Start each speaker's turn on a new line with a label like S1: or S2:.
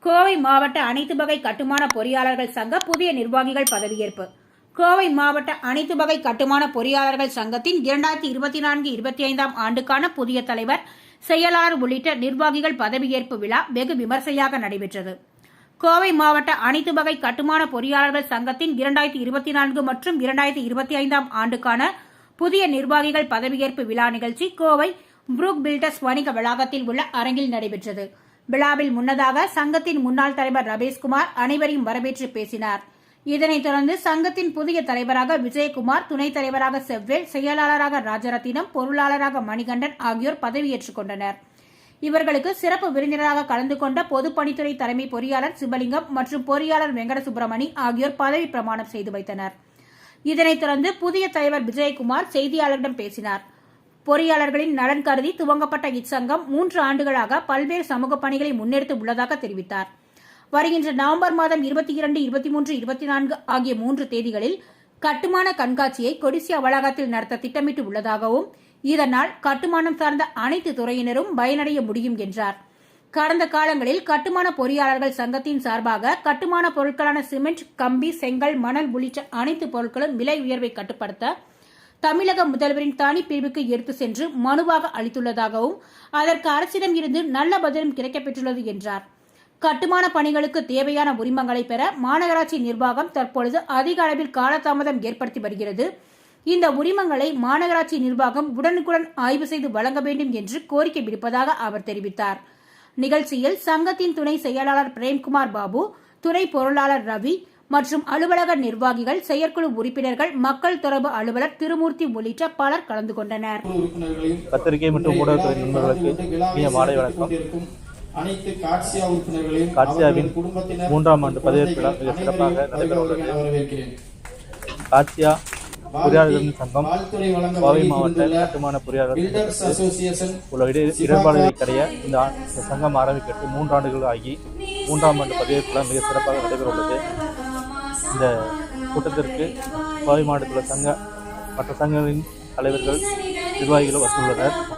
S1: கோவை மாவட்ட அனைத்து வகை கட்டுமான பொறியாளர்கள் சங்க புதிய நிர்வாகிகள் பதவியேற்பு. கோவை மாவட்ட அனைத்து வகை கட்டுமான பொறியாளர்கள் சங்கத்தின் 2024-25 ஆண்டுக்கான புதிய தலைவர், செயலாளர் உள்ளிட்ட நிர்வாகிகள் பதவியேற்பு விழா வெகு விமர்சையாக நடைபெற்றது. கோவை மாவட்ட அனைத்து வகை கட்டுமான பொறியாளர்கள் சங்கத்தின் 2024 மற்றும் 2025 ஆண்டுக்கான புதிய நிர்வாகிகள் பதவியேற்பு விழா நிகழ்ச்சி கோவை புரூக் பில்டர்ஸ் வணிக வளாகத்தில் உள்ள அரங்கில் நடைபெற்றது. விழாவில் முன்னதாக சங்கத்தின் முன்னாள் தலைவர் ரமேஷ்குமார் அனைவரையும் வரவேற்று பேசினார். இதனைத் தொடர்ந்து சங்கத்தின் புதிய தலைவராக விஜயகுமார், துணைத் தலைவராக செவ்வேல், செயலாளராக ராஜரத்தினம், பொருளாளராக மணிகண்டன் ஆகியோர் பதவியேற்றுக் கொண்டனர். இவர்களுக்கு சிறப்பு விருந்தினராக கலந்து கொண்ட பொதுப்பணித்துறை தலைமை பொறியாளர் சிவலிங்கம் மற்றும் பொறியாளர் வெங்கட சுப்பிரமணி ஆகியோர் பதவி பிரமாணம் செய்து வைத்தனர். இதனைத் தொடர்ந்து புதிய தலைவர் விஜயகுமார் செய்தியாளர்களிடம் பேசினார். பொறியாளர்களின் நலன் கருதி துவங்கப்பட்ட இச்சங்கம் 3 ஆண்டுகளாக பல்வேறு சமூக பணிகளை முன்னெடுத்து உள்ளதாக தெரிவித்தார். வருகின்ற நவம்பர் மாதம் 22, 23, 24 ஆகிய 3 தேதிகளில் கட்டுமான கண்காட்சியை கொடிசியா வளாகத்தில் நடத்த திட்டமிட்டு உள்ளதாகவும், இதனால் கட்டுமானம் சார்ந்த அனைத்து துறையினரும் பயனடைய முடியும் என்றார். கடந்த காலங்களில் கட்டுமான பொறியாளர்கள் சங்கத்தின் சார்பாக கட்டுமான பொருட்களான சிமெண்ட், கம்பி, செங்கல், மணல் உள்ளிட்ட அனைத்து பொருட்களும் விலை உயர்வை கட்டுப்படுத்த தமிழக முதல்வரின் தனிப்பிரிவுக்கு எடுத்து சென்று மனுவாக அளித்துள்ளதாகவும், அதற்கு அரசிடம் இருந்து நல்ல பதிலும் கிடைக்கப்பெற்றுள்ளது என்றார். கட்டுமான பணிகளுக்கு தேவையான உரிமங்களை பெற மாநகராட்சி நிர்வாகம் தற்பொழுது அதிக அளவில் காலதாமதம் ஏற்படுத்தி வருகிறது. இந்த உரிமங்களை மாநகராட்சி நிர்வாகம் உடனுக்குடன் ஆய்வு செய்து வழங்க வேண்டும் என்று கோரிக்கை விடுப்பதாக அவர் தெரிவித்தார். நிகழ்ச்சியில் சங்கத்தின் துணை செயலாளர் பிரேம்குமார் பாபு, துணை பொருளாளர் ரவி மற்றும் அலுவலக நிர்வாகிகள், செயற்குழு உறுப்பினர்கள், மக்கள் தொடர்பு அலுவலர் திருமூர்த்தி உள்ளிட்ட பலர் கலந்து கொண்டனர்.
S2: பத்திரிகை மற்றும் ஊடகத்துறை நண்பர்களுக்கு மாலை வணக்கம்.
S3: அனைத்து காட்சியா உறுப்பினர்களையும்
S2: காட்சியாவின் 3ஆம் ஆண்டு பதவியேற்பு விழா மிக சிறப்பாக நடைபெறுகிறது. காட்சியா பொறியாளர்கள் சங்கம் கோவை மாவட்ட கட்டுமான பொறியாளர்கள் உள்ள இடர்பாடுகளை கடைய இந்த சங்கம் ஆரம்பிக்கப்பட்டு 3 ஆண்டுகள் ஆகி 3ஆம் ஆண்டு பதவியேற்பு விழா மிக சிறப்பாக நடைபெறுகிறது. இந்த கூட்டத்திற்கு கோவை மாவட்டத்தில் உள்ள மற்ற சங்கங்களின் தலைவர்கள், நிர்வாகிகள் வந்துள்ளனர்.